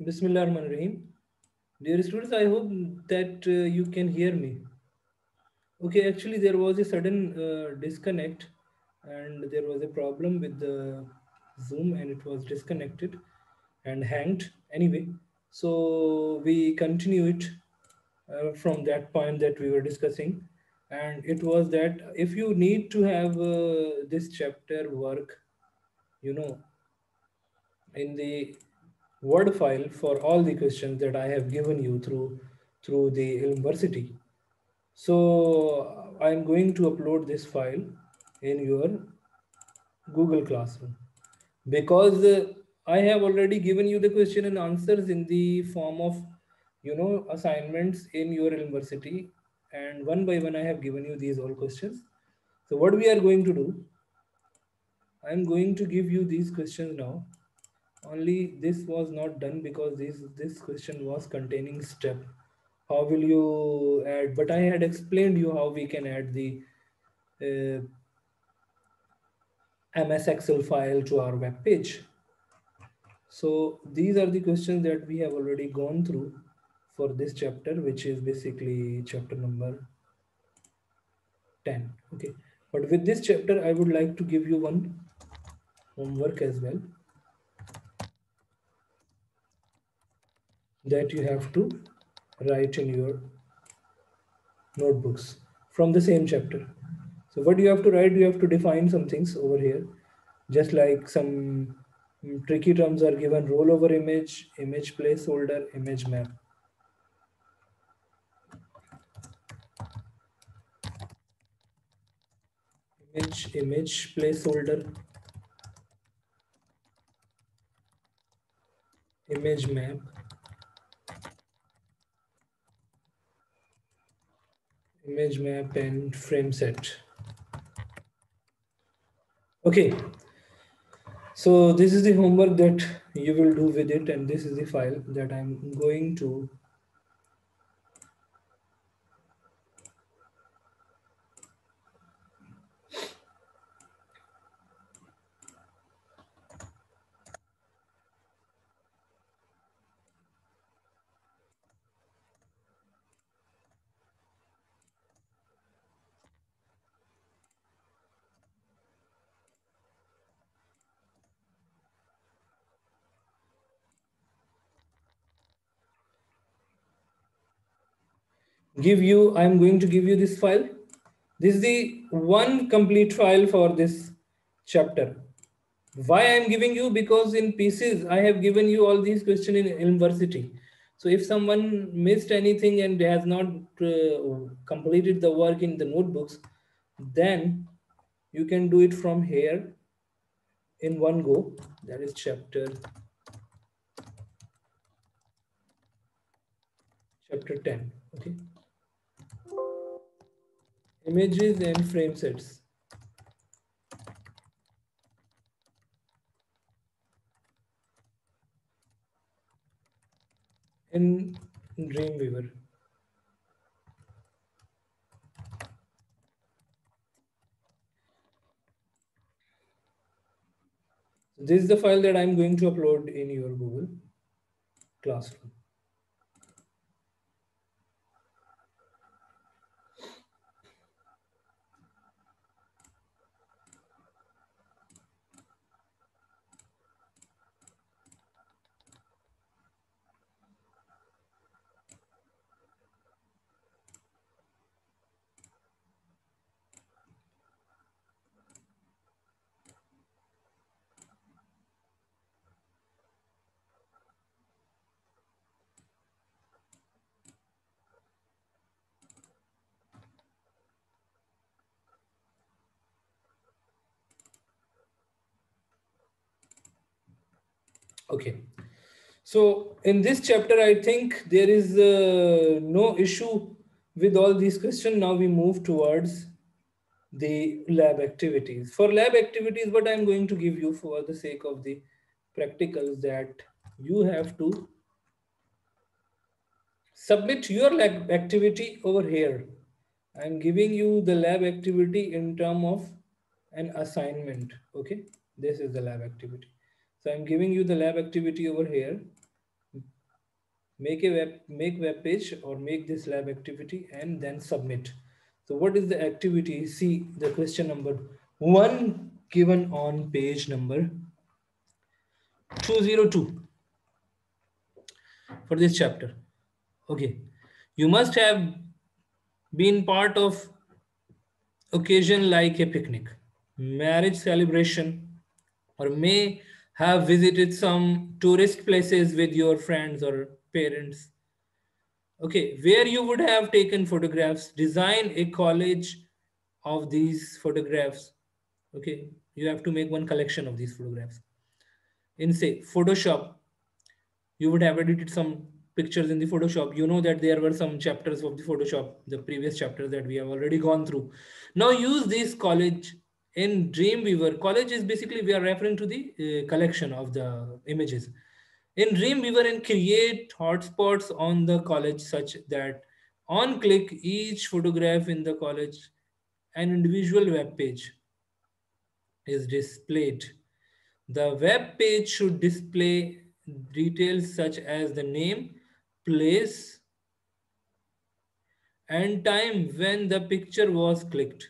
Bismillahirrahmanirrahim. Dear students, I hope that you can hear me. Okay, actually, there was a sudden disconnect and there was a problem with the Zoom and it was disconnected and hanged. Anyway, so we continue it from that point that we were discussing. And it was that if you need to have this chapter work, you know, in the Word file for all the questions that I have given you through the university. So I'm going to upload this file in your Google Classroom because I have already given you the question and answers in the form of assignments in your university, and one by one I have given you these all questions. So what we are going to do, I'm going to give you these questions now. Only this was not done because this question was containing step. How will you add? But I had explained you how we can add the uh, MS Excel file to our web page. So these are the questions that we have already gone through for this chapter, which is basically chapter number 10. Okay, but with this chapter, I would like to give you one homework as well that you have to write in your notebooks from the same chapter. So what you have to write, you have to define some things over here, just like some tricky terms are given: rollover image, image placeholder, image map. Image placeholder, image map, image map, and frame set. Okay, so this is the homework that you will do with it, and this is the file that I'm going to give you. I'm going to give you this file. This is the one complete file for this chapter. Why I'm giving you? Because in pieces I have given you all these questions in university. So if someone missed anything and has not completed the work in the notebooks, then you can do it from here in one go. That is chapter 10. Okay, images and frame sets in Dreamweaver. This is the file that I'm going to upload in your Google Classroom. Okay. So in this chapter, I think there is no issue with all these questions. Now we move towards the lab activities. For lab activities, what I'm going to give you for the sake of the practicals, that you have to submit your lab activity over here. I'm giving you the lab activity in term of an assignment. Okay, this is the lab activity. So I'm giving you the lab activity over here. make web page or make this lab activity and then submit. So what is the activity? See the question number 1 given on page number 202 for this chapter. Okay, you must have been part of occasion like a picnic, marriage celebration, or may have visited some tourist places with your friends or parents. Okay, where you would have taken photographs, design a collage of these photographs. Okay, you have to make one collection of these photographs. In say Photoshop, you would have edited some pictures in the Photoshop. You know that there were some chapters of the Photoshop, the previous chapters that we have already gone through. Now use this college in Dreamweaver. College is basically we are referring to the collection of the images. In Dreamweaver and create hotspots on the college such that on click each photograph in the college, an individual web page is displayed. The web page should display details such as the name, place, and time when the picture was clicked.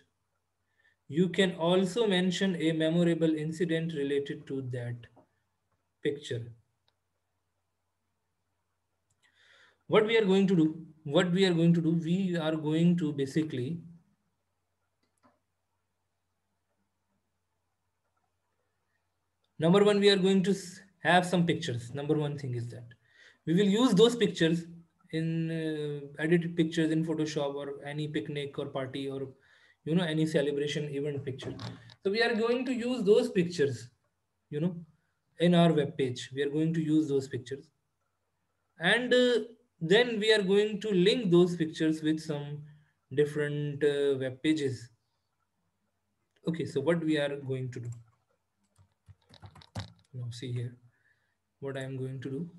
You can also mention a memorable incident related to that picture. What we are going to do? What we are going to do? We are going to basically number one, we are going to have some pictures. Number one thing is that we will use those pictures in edited pictures in Photoshop or any picnic or party or any celebration event picture. So we are going to use those pictures, you know, in our web page. We are going to use those pictures, and then we are going to link those pictures with some different web pages. Okay, so what we are going to do now? See here, what I am going to do.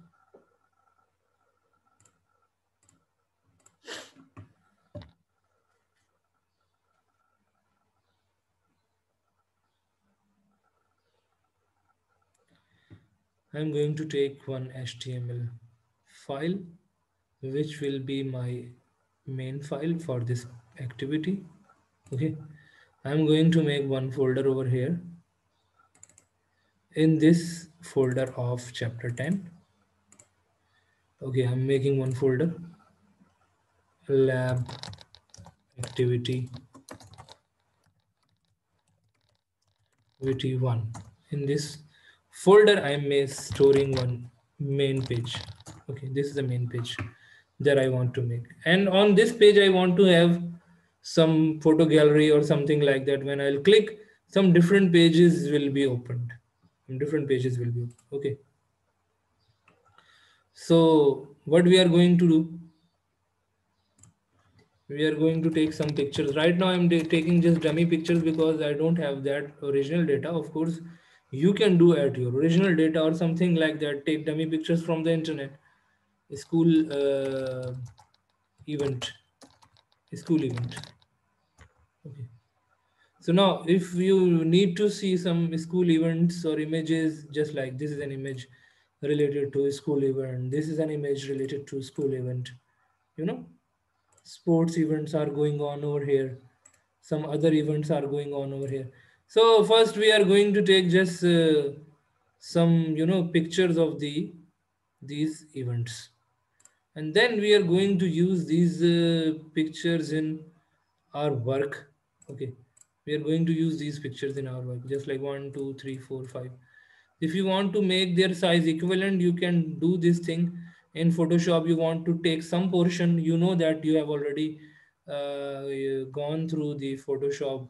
I'm going to take one HTML file, which will be my main file for this activity. Okay, I'm going to make one folder over here. In this folder of chapter 10, okay, I'm making one folder, lab activity 1. In this folder, I'm storing one main page. Okay, this is the main page that I want to make, and on this page I want to have some photo gallery or something like that. When I'll click, some different pages will be opened. Some different pages will be opened. Okay, so what we are going to do, we are going to take some pictures. Right now I'm taking just dummy pictures because I don't have that original data. Of course, you can do at your original data or something like that. Take dummy pictures from the internet. School event. School event. Okay. So now if you need to see some school events or images, just like this is an image related to a school event. This is an image related to school event. You know, sports events are going on over here. Some other events are going on over here. So first we are going to take just some pictures of these events, and then we are going to use these pictures in our work. Okay, we are going to use these pictures in our work, just like 1 2 3 4 5. If you want to make their size equivalent, you can do this thing in Photoshop. You want to take some portion, that you have already gone through the Photoshop,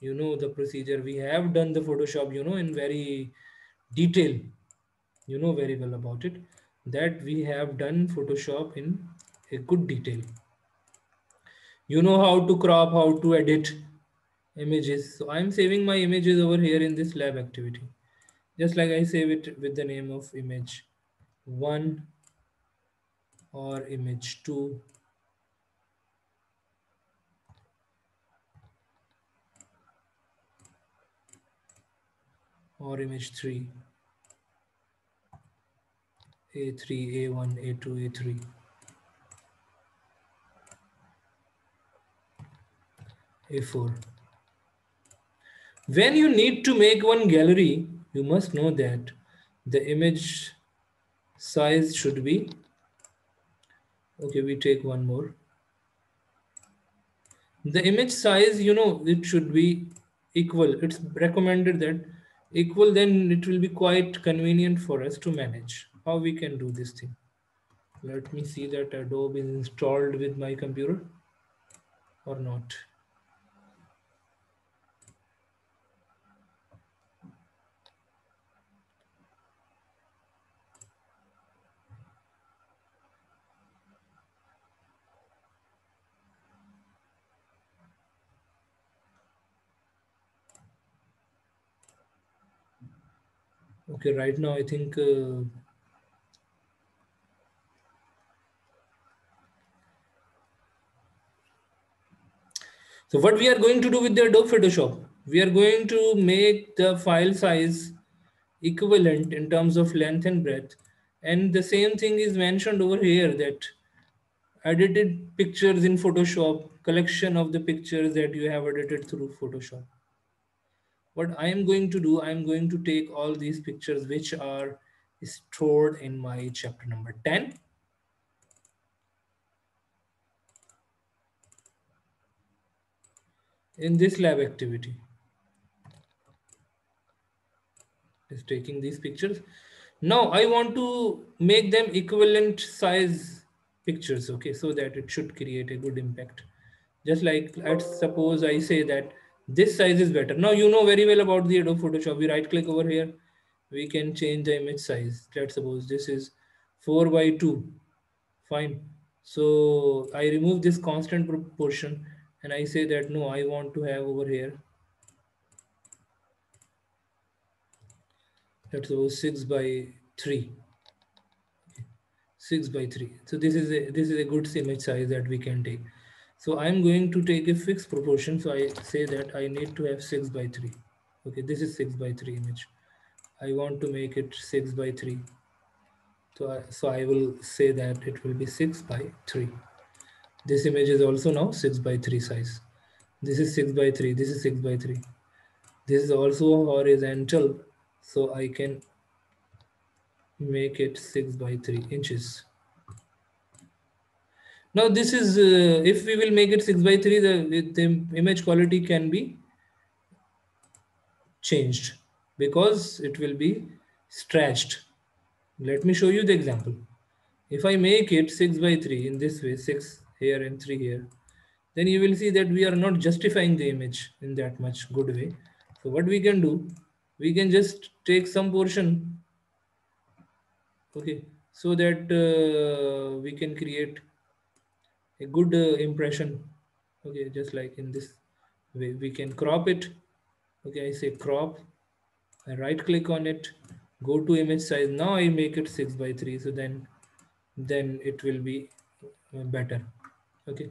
the procedure. We have done the Photoshop in very detail. You know very well about it, that we have done Photoshop in a good detail. You know how to crop, how to edit images. So I'm saving my images over here in this lab activity, just like I save it with the name of image 1 or image 2 or image 3, A3, A1, A2, A3. A4. When you need to make one gallery, you must know that the image size should be, okay, we take one more. The image size, it should be equal. It's recommended that equal, then it will be quite convenient for us to manage. How we can do this thing? Let me see that Adobe is installed with my computer or not. Okay, right now I think so what we are going to do with the Adobe Photoshop, we are going to make the file size equivalent in terms of length and breadth. And the same thing is mentioned over here, that edited pictures in Photoshop, collection of the pictures that you have edited through Photoshop. What I am going to do, I am going to take all these pictures which are stored in my chapter number 10. In this lab activity. Is taking these pictures. Now I want to make them equivalent size pictures, okay, so that it should create a good impact. Just like, let's suppose I say that this size is better. Now you know very well about the Adobe Photoshop. We right click over here, we can change the image size. Let's suppose this is 4 by 2. Fine. So I remove this constant proportion and I say that no, I want to have over here, let's suppose 6 by 3. 6 by 3. So this is a good image size that we can take. So I'm going to take a fixed proportion. So I say that I need to have 6 by 3. Okay, this is 6 by 3 image. I want to make it 6 by 3. So I will say that it will be 6 by 3. This image is also now 6 by 3 size. This is 6 by 3. This is 6 by 3. This is also horizontal. So I can make it 6 by 3 inches. Now this is, if we will make it 6 by 3, the image quality can be changed because it will be stretched. Let me show you the example. If I make it 6 by 3 in this way, 6 here and 3 here, then you will see that we are not justifying the image in that much good way. So what we can do, we can just take some portion, okay, so that we can create a good impression. Okay, just like in this way, we can crop it. Okay, I say crop, I right click on it, go to image size. Now I make it 6 by 3. So then it will be better. Okay.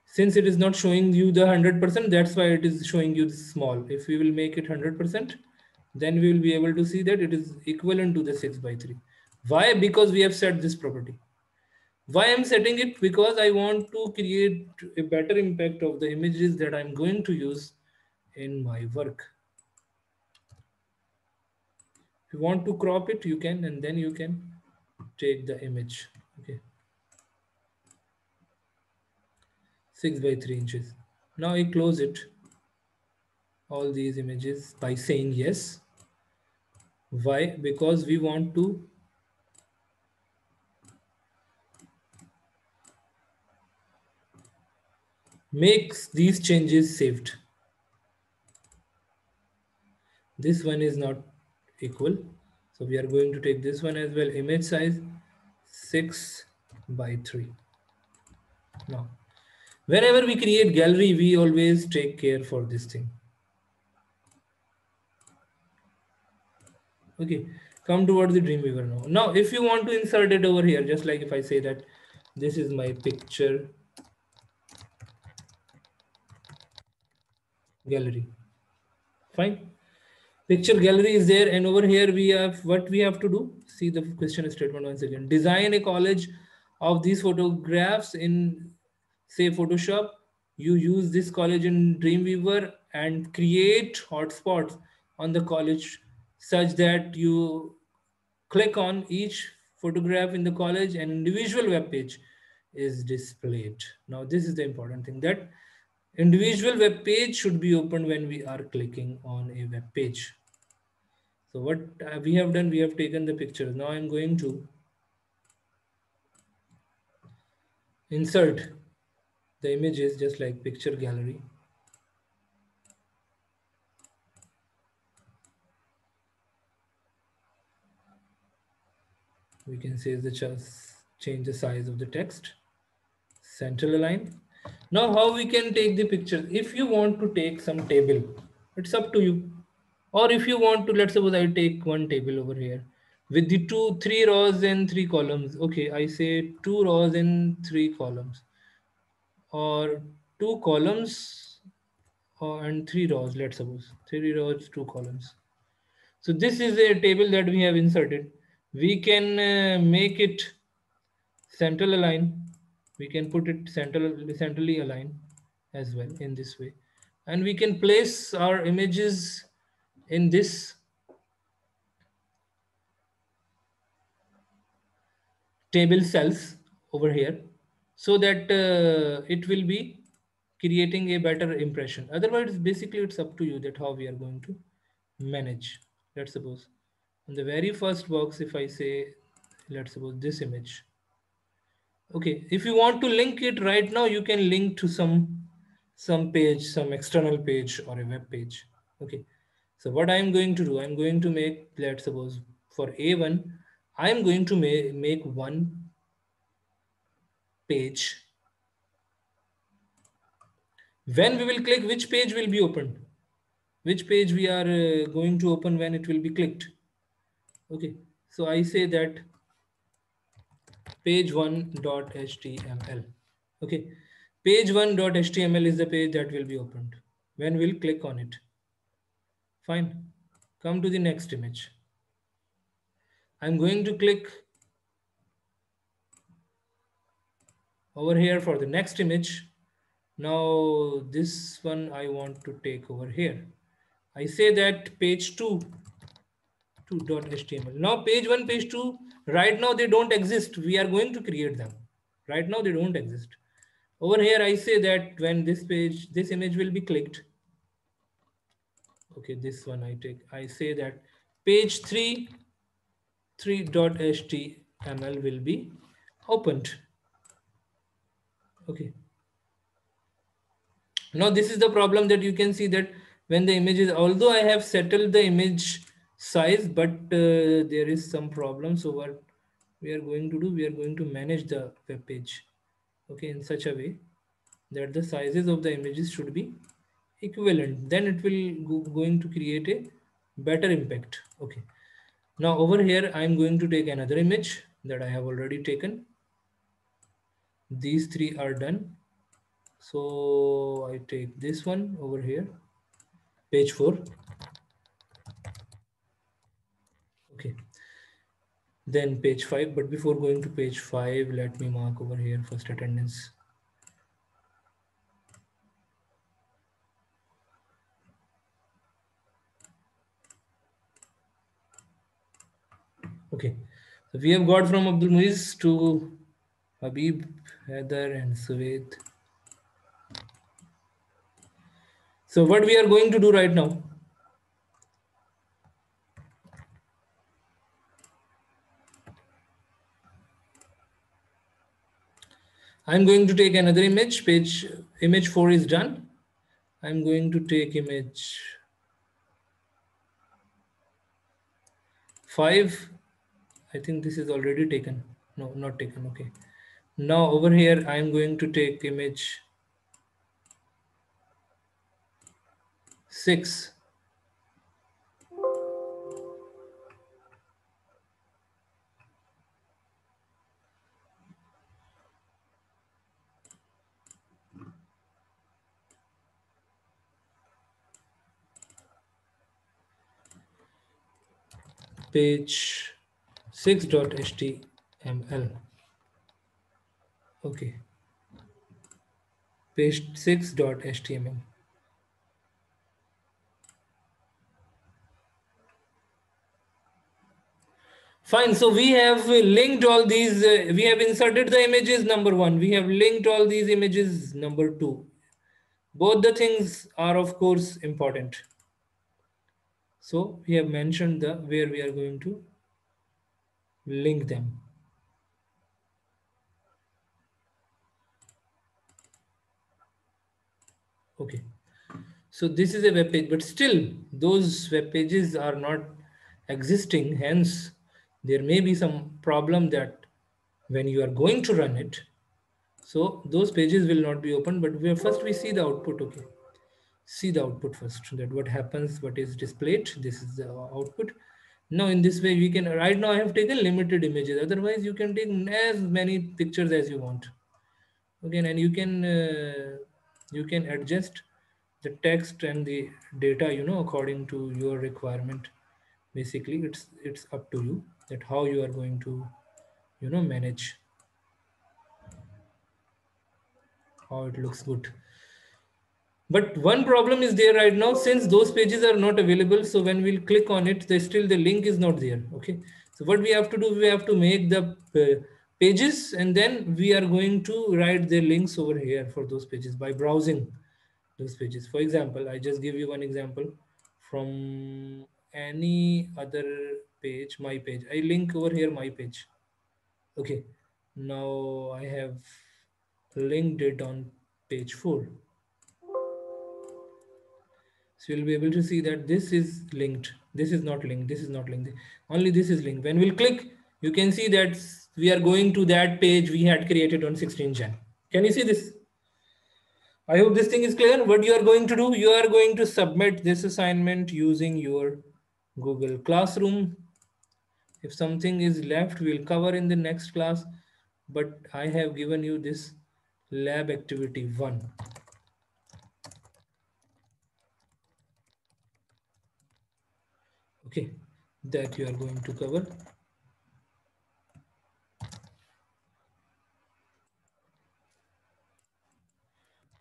Since it is not showing you the 100%, that's why it is showing you this small. If we will make it 100%, then we will be able to see that it is equivalent to the 6 by 3. Why? Because we have set this property. Why I'm setting it? Because I want to create a better impact of the images that I'm going to use in my work. If you want to crop it, you can, and then you can take the image. Okay, 6 by 3 inches. Now I close it, all these images, by saying yes. Why? Because we want to make these changes saved. This one is not equal, so we are going to take this one as well. Image size 6 by 3. Now whenever we create gallery, we always take care for this thing. Okay, come towards the Dreamweaver now. Now if you want to insert it over here, just like if I say that this is my picture gallery, fine. Picture gallery is there, and over here we have what we have to do. See the question statement once again. Design a collage of these photographs in, say, Photoshop. You use this collage in Dreamweaver and create hotspots on the collage such that you click on each photograph in the college and individual web page is displayed. Now this is the important thing, that individual web page should be opened when we are clicking on a web page. So what we have done, we have taken the pictures. Now I'm going to insert the images just like picture gallery. We can say change the size of the text, central align. Now how we can take the picture? If you want to take some table, it's up to you. Or if you want to, let's suppose I take one table over here with the three rows and three columns. Okay, I say two rows and three columns, or two columns and three rows, let's suppose three rows, two columns. So this is a table that we have inserted. We can make it central align. We can put it centrally align as well in this way. And we can place our images in this table cells over here so that it will be creating a better impression. Otherwise, basically it's up to you that how we are going to manage. Let's suppose on the very first box, if I say, let's suppose this image. Okay, if you want to link it right now, you can link to some page, some external page or a web page. Okay, so what I'm going to do, I'm going to make, let's suppose for A1, I'm going to make one page. When we will click, which page will be opened? Which page we are going to open when it will be clicked? Okay, so I say that page1.html. Okay, page1.html is the page that will be opened when we'll click on it. Fine. Come to the next image. I'm going to click over here for the next image. Now this one I want to take over here. I say that page2.html. Now page 1, page 2, right now they don't exist. We are going to create them. Right now they don't exist. Over here I say that when this image will be clicked. Okay, this one I take. I say that page 3.html will be opened. Okay. Now this is the problem that you can see that when the image is, although I have settled the image size, but there is some problem. So what we are going to do, we are going to manage the web page, okay, in such a way that the sizes of the images should be equivalent. Then it will going to create a better impact. Okay. Now over here, I'm going to take another image that I have already taken. These three are done. So I take this one over here, page 4. Okay. Then page 5. But before going to page 5, let me mark over here first attendance. Okay. So we have got from Abdul Muiz to Habib, Heather, and Suved. So what we are going to do right now, I'm going to take another image. Image 4 is done. I'm going to take image 5. I think this is already taken. No, not taken. Okay. Now over here, I'm going to take image 6. page 6.html. Okay, page 6.html. Fine, so we have linked all these, we have inserted the images, number one. We have linked all these images, number two. Both the things are of course important. So we have mentioned the where we are going to link them. Okay, so this is a web page, but still those web pages are not existing. Hence, there may be some problem that when you are going to run it, so those pages will not be open. But first we see the output. Okay, see the output first, that what happens, what is displayed. This is the output. Now in this way we can, right now I have taken limited images, otherwise you can take as many pictures as you want. Okay, and you can adjust the text and the data, you know, according to your requirement. Basically it's up to you that how you are going to, you know, manage, how it looks good. But one problem is there right now, since those pages are not available. So when we'll click on it, still the link is not there. Okay, so what we have to do, we have to make the pages, and then we are going to write the links over here for those pages by browsing those pages. For example, I just give you one example from any other page, my page. I link over here my page. Okay, now I have linked it on page 4. So you'll be able to see that this is linked. This is not linked. This is not linked. Only this is linked. When we'll click, you can see that we are going to that page we had created on 16 Jan. Can you see this? I hope this thing is clear. What you are going to do, you are going to submit this assignment using your Google Classroom. If something is left, we'll cover in the next class. But I have given you this lab activity 1. Okay, that you are going to cover.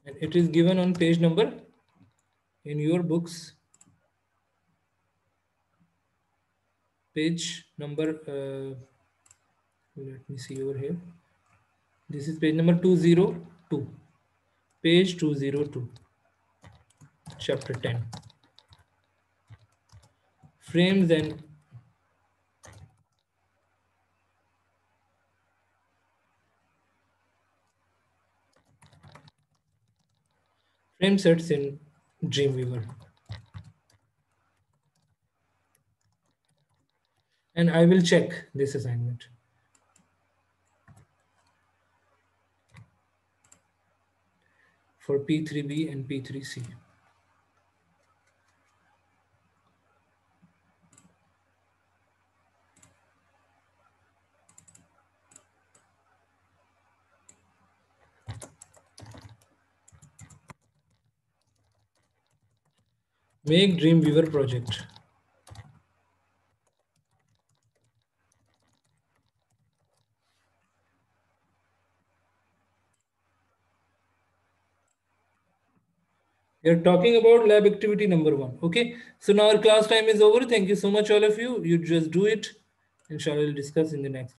And it is given on page number in your books, page number, let me see over here. This is page number 202, page 202, chapter 10, frames and frame sets in Dreamweaver. And I will check this assignment. For P3B and P3C. Make Dreamweaver project. We are talking about lab activity number 1. Okay, so now our class time is over. Thank you so much, all of you. You just do it. Inshallah, we'll discuss in the next.